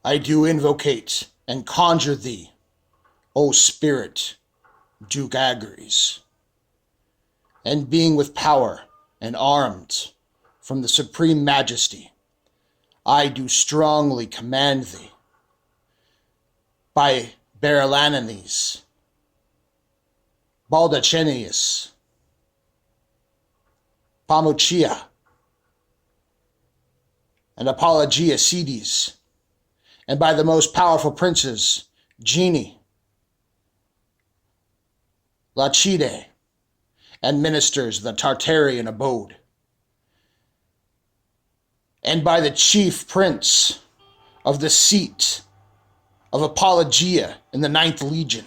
I do invocate and conjure thee, O spirit, Duke Agares. And being with power and armed from the supreme majesty, I do strongly command thee, by Berlananes, Baldachenius, Pamuchia, and Apologia Cedes, and by the most powerful princes, Genie, Lachide, and ministers of the Tartarian abode, and by the chief prince of the seat of Apologia in the 9th Legion,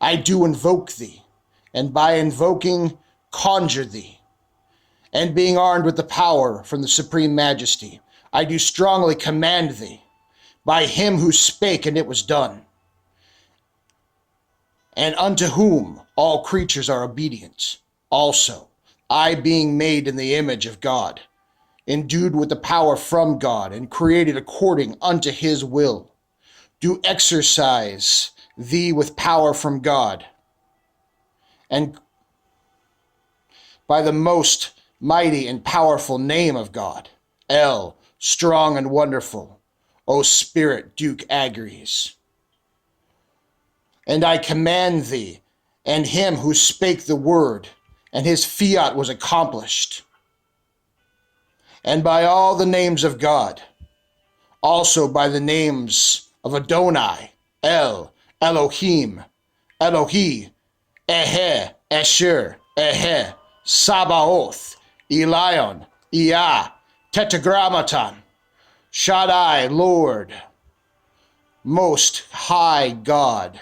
I do invoke thee, and by invoking conjure thee, and being armed with the power from the supreme majesty, I do strongly command thee, by him who spake and it was done, and unto whom all creatures are obedient. Also, I being made in the image of God, endued with the power from God, and created according unto his will, do exercise thee with power from God, and by the most mighty and powerful name of God, El, strong and wonderful, O Spirit, Duke Agares. And I command thee, and him who spake the word, and his fiat was accomplished, and by all the names of God, also by the names of Adonai, El, Elohim, Elohi, Ehe, Esher, Ehe, Sabaoth, Elion, Ea, Tetragrammaton, Shaddai, Lord, Most High God,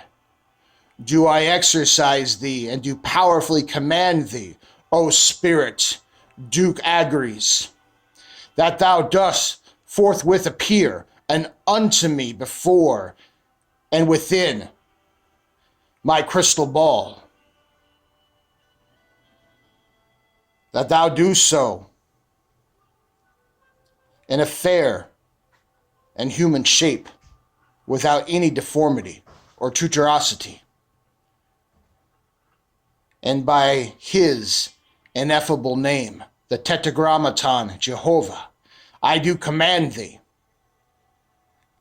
do I exercise thee and do powerfully command thee, O Spirit, Duke Agares, that thou dost forthwith appear and unto me before and within my crystal ball, that thou do so in a fair and human shape, without any deformity or tutorosity, and by his ineffable name, the Tetragrammaton Jehovah, I do command thee,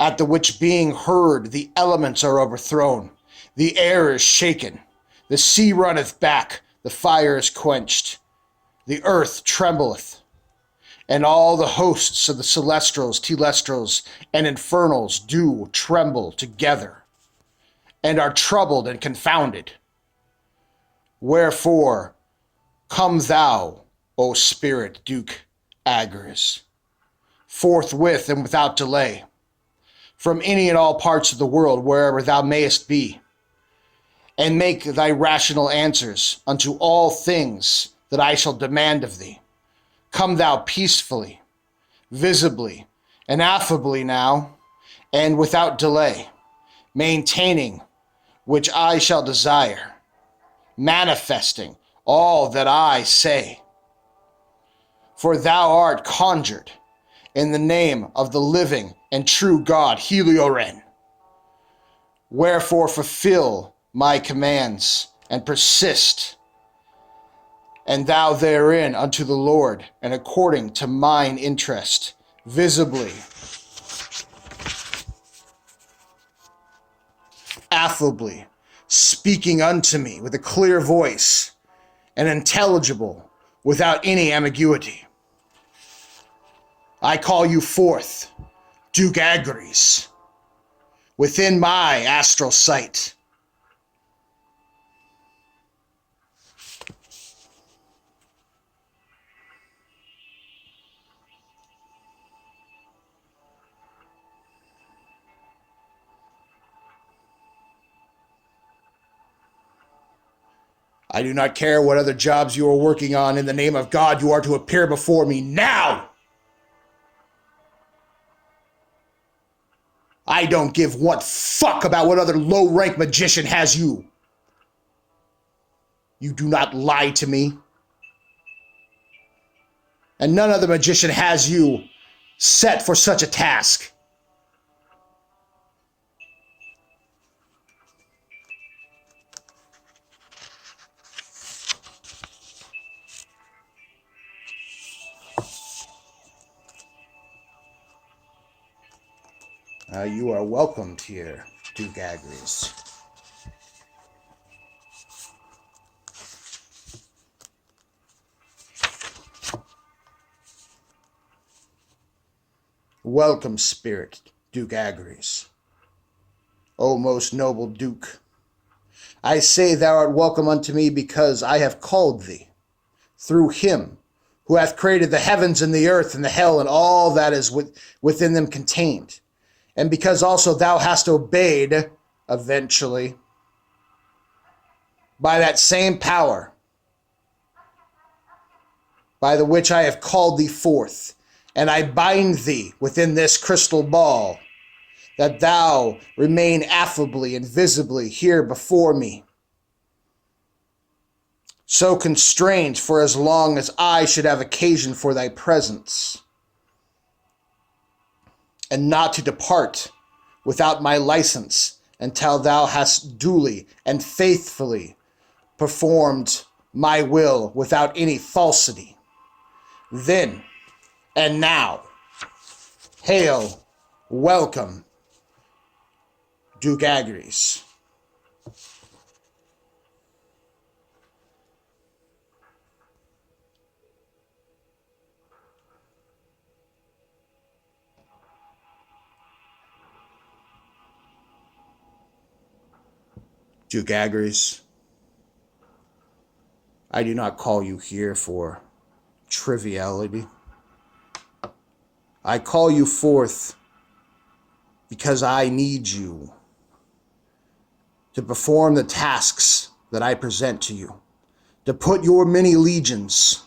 at the which being heard the elements are overthrown, the air is shaken, the sea runneth back, the fire is quenched, the earth trembleth, and all the hosts of the celestials, telestrals, and infernals do tremble together, and are troubled and confounded. Wherefore, come thou, O Spirit, Duke Agares, forthwith and without delay, from any and all parts of the world, wherever thou mayest be, and make thy rational answers unto all things that I shall demand of thee. Come thou peacefully, visibly, and affably now, and without delay, maintaining which I shall desire, manifesting all that I say. For thou art conjured in the name of the living and true God, Helioren. Wherefore fulfill my commands and persist, and thou therein unto the Lord, and according to mine interest, visibly, affably, speaking unto me with a clear voice, and intelligible, without any ambiguity. I call you forth, Duke Agares, within my astral sight. I do not care what other jobs you are working on. In the name of God, you are to appear before me now. I don't give one fuck about what other low-rank magician has you. You do not lie to me. And none other magician has you set for such a task. You are welcomed here, Duke Agares. Welcome, spirit, Duke Agares. O most noble Duke, I say thou art welcome unto me because I have called thee, through him who hath created the heavens and the earth and the hell and all that is within them contained, and because also thou hast obeyed, eventually, by that same power, by the which I have called thee forth, and I bind thee within this crystal ball, that thou remain affably and visibly here before me, so constrained for as long as I should have occasion for thy presence, and not to depart without my license until thou hast duly and faithfully performed my will without any falsity. Then and now, hail, welcome, Duke Agares. Duke Agares, I do not call you here for triviality. I call you forth because I need you to perform the tasks that I present to you, to put your many legions,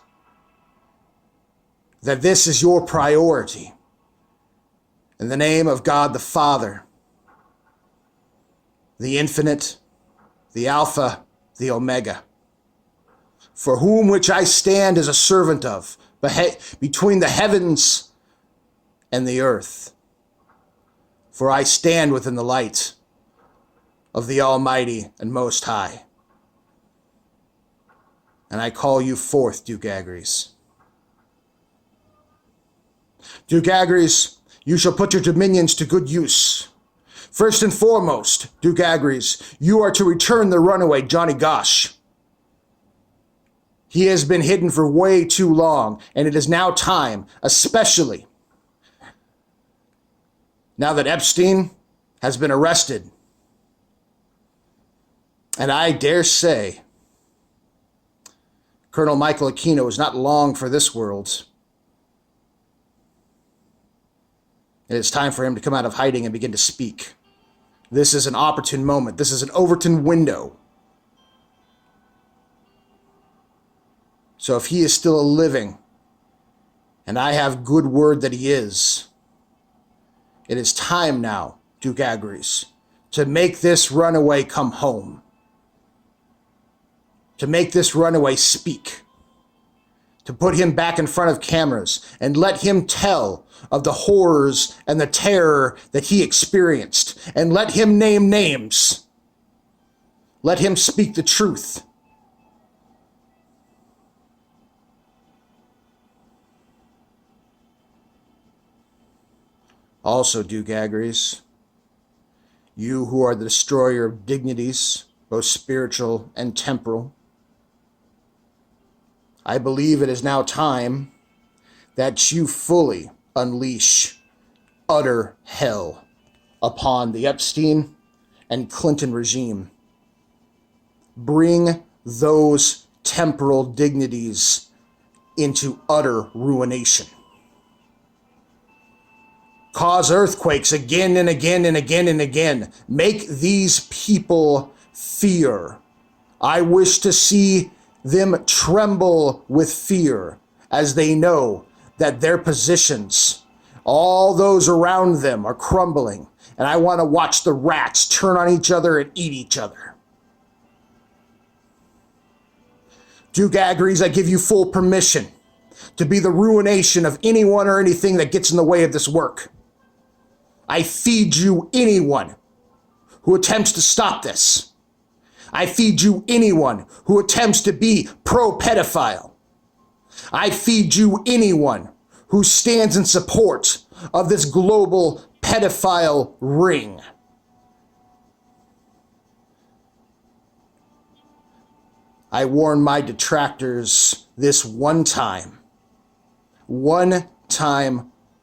that this is your priority. In the name of God the Father, the Infinite, the Alpha, the Omega, for whom which I stand as a servant of, between the heavens and the earth. For I stand within the light of the Almighty and Most High. And I call you forth, Duke Agares. Duke Agares, you shall put your dominions to good use. First and foremost, Duke Agares, you are to return the runaway Johnny Gosch. He has been hidden for way too long, and it is now time, especially now that Epstein has been arrested. And I dare say, Colonel Michael Aquino is not long for this world. It is time for him to come out of hiding and begin to speak. This is an opportune moment. This is an Overton window. So if he is still living, and I have good word that he is, it is time now, Duke Agares, to make this runaway come home. To make this runaway speak. To put him back in front of cameras and let him tell of the horrors and the terror that he experienced. And let him name names. Let him speak the truth. Also, Duke Agares, you who are the destroyer of dignities, both spiritual and temporal, I believe it is now time that you fully unleash utter hell upon the Epstein and Clinton regime. Bring those temporal dignities into utter ruination. Cause earthquakes again and again and again and again. Make these people fear. I wish to see them tremble with fear as they know that their positions, all those around them, are crumbling. And I want to watch the rats turn on each other and eat each other. Duke Agares, I give you full permission to be the ruination of anyone or anything that gets in the way of this work. I feed you anyone who attempts to stop this. I feed you anyone who attempts to be pro-pedophile. I feed you anyone who stands in support of this global pedophile ring. I warn my detractors this one time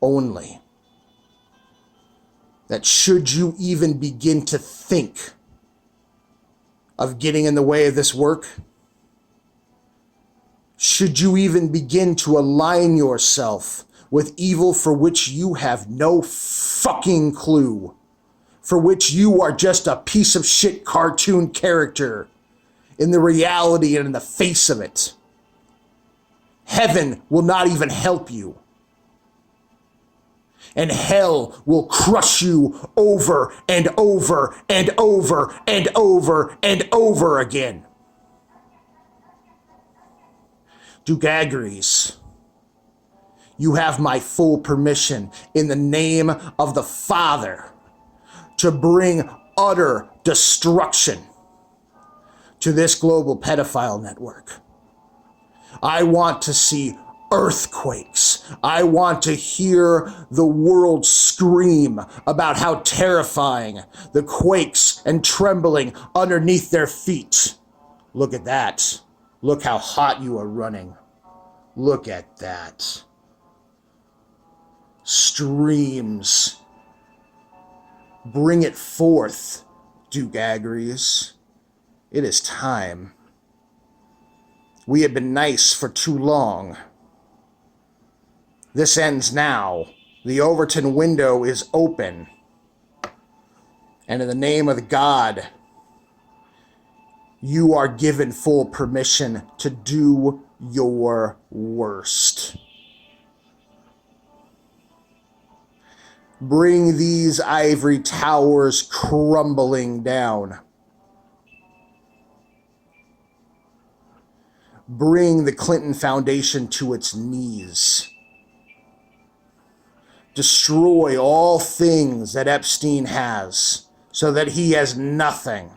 only, that should you even begin to think of getting in the way of this work, should you even begin to align yourself with evil for which you have no fucking clue, for which you are just a piece of shit cartoon character in the reality and in the face of it, heaven will not even help you. And hell will crush you over and over and over and over and over again. Duke Agares, you have my full permission in the name of the Father to bring utter destruction to this global pedophile network. I want to see earthquakes. I want to hear the world scream about how terrifying the quakes and trembling underneath their feet. Look at that. Look how hot you are running. Look at that. Streams. Bring it forth, Duke Agares. It is time. We have been nice for too long. This ends now. The Overton window is open. And in the name of God, you are given full permission to do your worst. Bring these ivory towers crumbling down. Bring the Clinton Foundation to its knees. Destroy all things that Epstein has, so that he has nothing.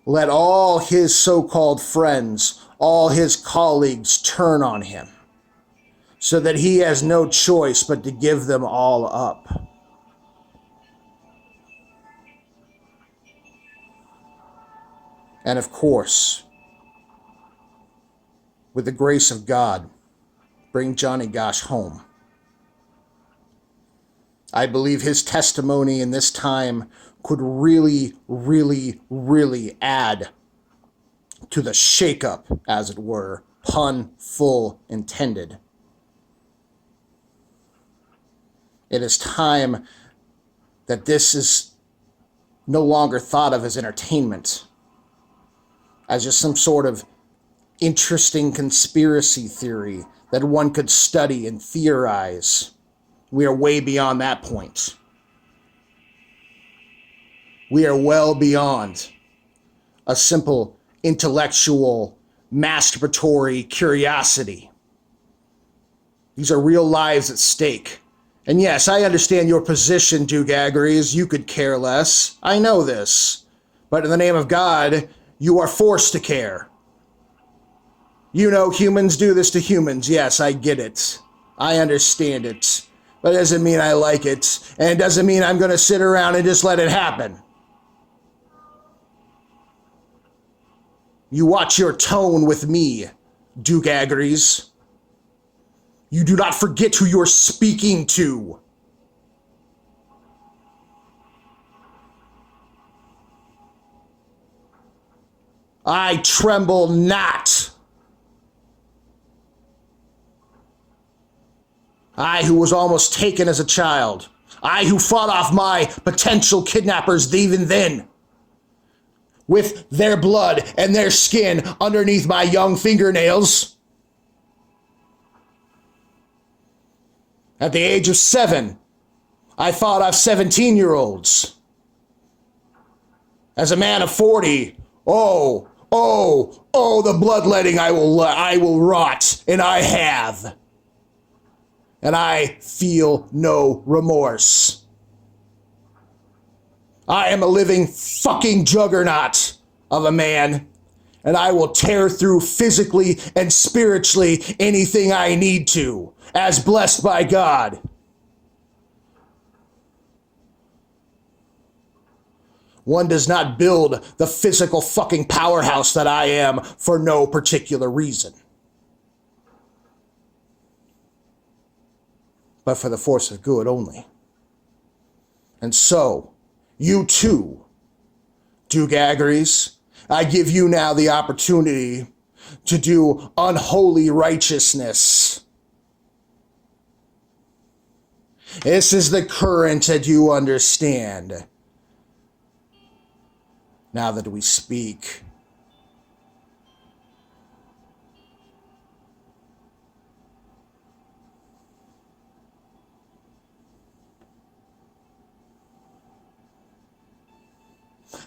Let all his so-called friends, all his colleagues turn on him, so that he has no choice but to give them all up. And of course, with the grace of God, bring Johnny Gosch home. I believe his testimony in this time could really, really, really add to the shakeup, as it were, pun full intended. It is time that this is no longer thought of as entertainment, as just some sort of interesting conspiracy theory that one could study and theorize. We are way beyond that point. We are well beyond a simple intellectual, masturbatory curiosity. These are real lives at stake. And yes, I understand your position, Duke Agares. You could care less. I know this. But in the name of God, you are forced to care. You know, humans do this to humans. Yes, I get it. I understand it. But it doesn't mean I like it. And it doesn't mean I'm going to sit around and just let it happen. You watch your tone with me, Duke Agares. You do not forget who you're speaking to. I tremble not. I who was almost taken as a child. I who fought off my potential kidnappers even then, with their blood and their skin underneath my young fingernails. At the age of 7, I fought off 17-year-olds. As a man of 40, the bloodletting I will rot, and I have. And I feel no remorse. I am a living fucking juggernaut of a man, and I will tear through physically and spiritually anything I need to, as blessed by God. One does not build the physical fucking powerhouse that I am for no particular reason, but for the force of good only. And so, you too, Duke Agares, I give you now the opportunity to do unholy righteousness. This is the current that you understand. Now that we speak,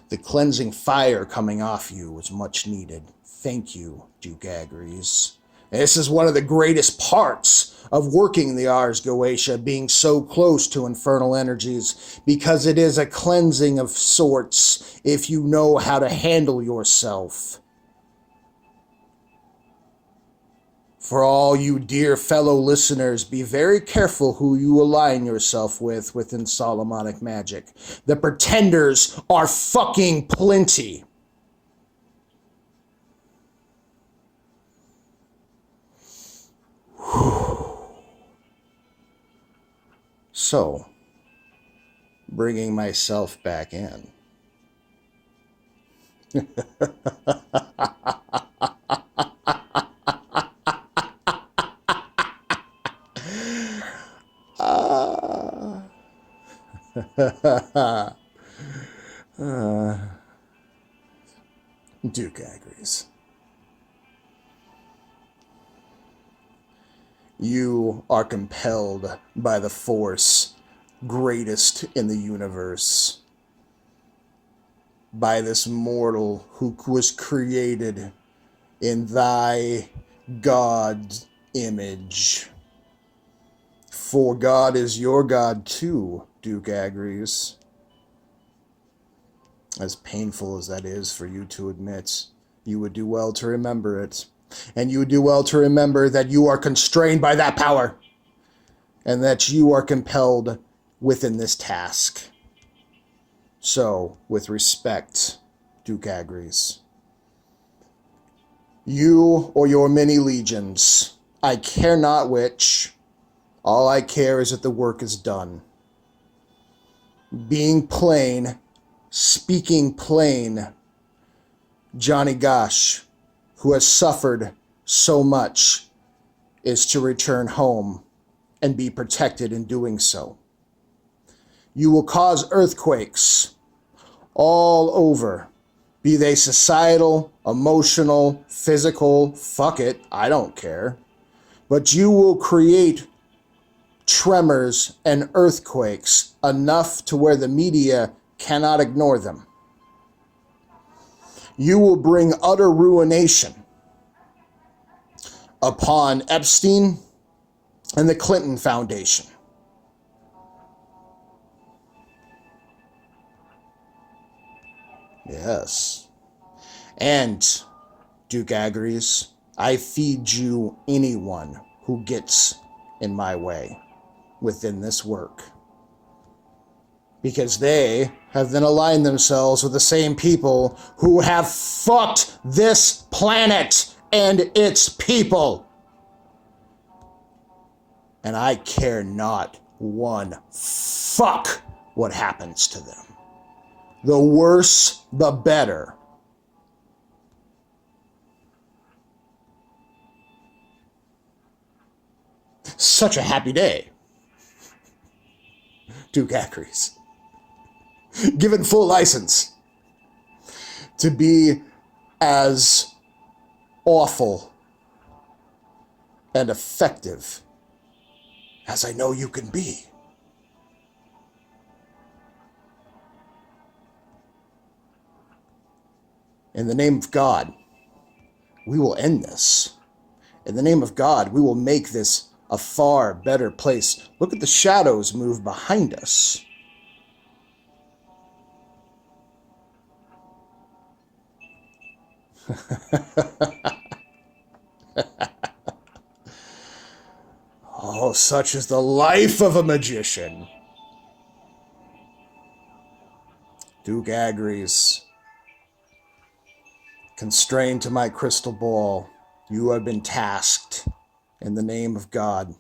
the cleansing fire coming off you was much needed. Thank you, Duke Agares. This is one of the greatest parts of working the Ars Goetia, being so close to infernal energies, because it is a cleansing of sorts if you know how to handle yourself. For all you dear fellow listeners, be very careful who you align yourself with within Solomonic magic. The pretenders are fucking plenty. So, bringing myself back in. Duke Agares. You are compelled by the force greatest in the universe, by this mortal who was created in thy God's image. For God is your God too, Duke Agares. As painful as that is for you to admit, you would do well to remember it. And you would do well to remember that you are constrained by that power, and that you are compelled within this task. So, with respect, Duke Agares, you or your many legions, I care not which, all I care is that the work is done. Being plain, speaking plain, Johnny Gosch, who has suffered so much, is to return home and be protected in doing so. You will cause earthquakes all over, be they societal, emotional, physical, fuck it, I don't care. But you will create tremors and earthquakes enough to where the media cannot ignore them. You will bring utter ruination upon Epstein and the Clinton Foundation. Yes. And, Duke Agares, I feed you anyone who gets in my way within this work, because they have then aligned themselves with the same people who have fucked this planet and its people. And I care not one fuck what happens to them. The worse, the better. Such a happy day, Duke Agares. Given full license to be as awful and effective as I know you can be. In the name of God, we will end this. In the name of God, we will make this a far better place. Look at the shadows move behind us. Oh, such is the life of a magician. Duke Agares, constrained to my crystal ball, you have been tasked in the name of God.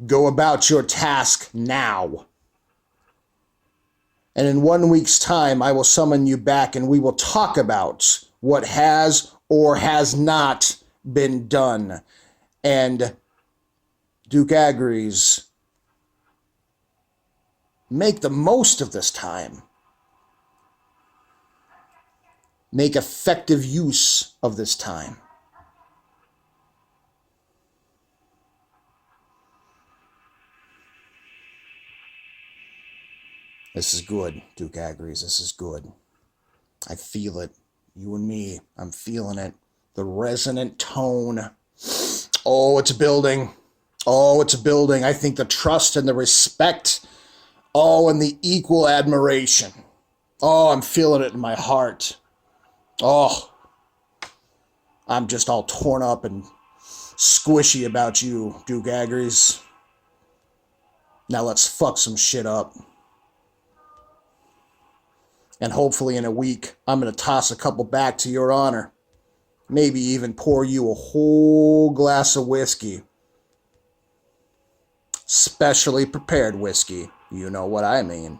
Go about your task now. And in 1 week's time, I will summon you back and we will talk about what has or has not been done. And Duke Agares, make the most of this time. Make effective use of this time. This is good, Duke Agares. This is good. I feel it. You and me, I'm feeling it. The resonant tone. Oh, it's building. Oh, it's building. I think the trust and the respect. Oh, and the equal admiration. Oh, I'm feeling it in my heart. Oh, I'm just all torn up and squishy about you, Duke Agares. Now let's fuck some shit up. And hopefully in a week, I'm going to toss a couple back to your honor. Maybe even pour you a whole glass of whiskey. Specially prepared whiskey. You know what I mean.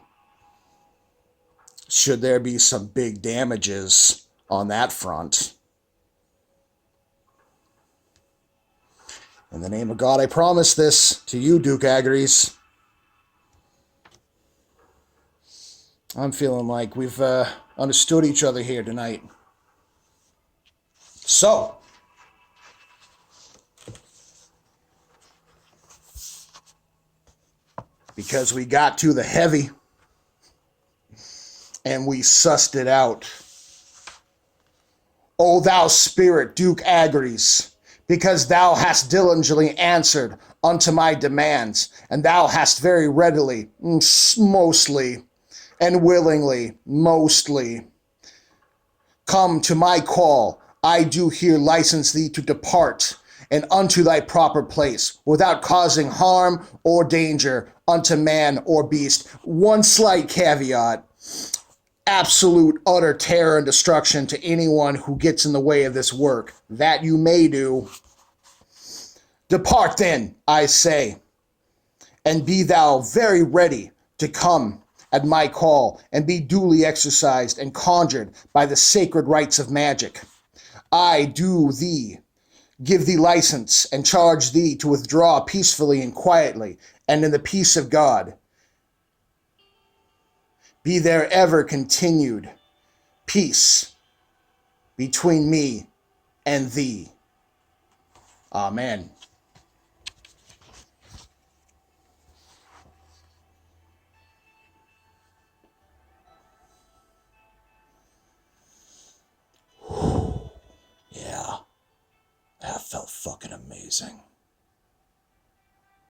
Should there be some big damages on that front. In the name of God, I promise this to you, Duke Agares. I'm feeling like we've understood each other here tonight. So, because we got to the heavy and we sussed it out. O thou spirit, Duke Agares, because thou hast diligently answered unto my demands, and thou hast very readily, mostly, and willingly, mostly, come to my call, I do here license thee to depart, and unto thy proper place, without causing harm or danger unto man or beast. One slight caveat: absolute utter terror and destruction to anyone who gets in the way of this work. That you may do. Depart then, I say, and be thou very ready to come at my call, and be duly exercised and conjured by the sacred rites of magic. I do thee, give thee license, and charge thee to withdraw peacefully and quietly, and in the peace of God. Be there ever continued peace between me and thee. Amen. Yeah, that felt fucking amazing.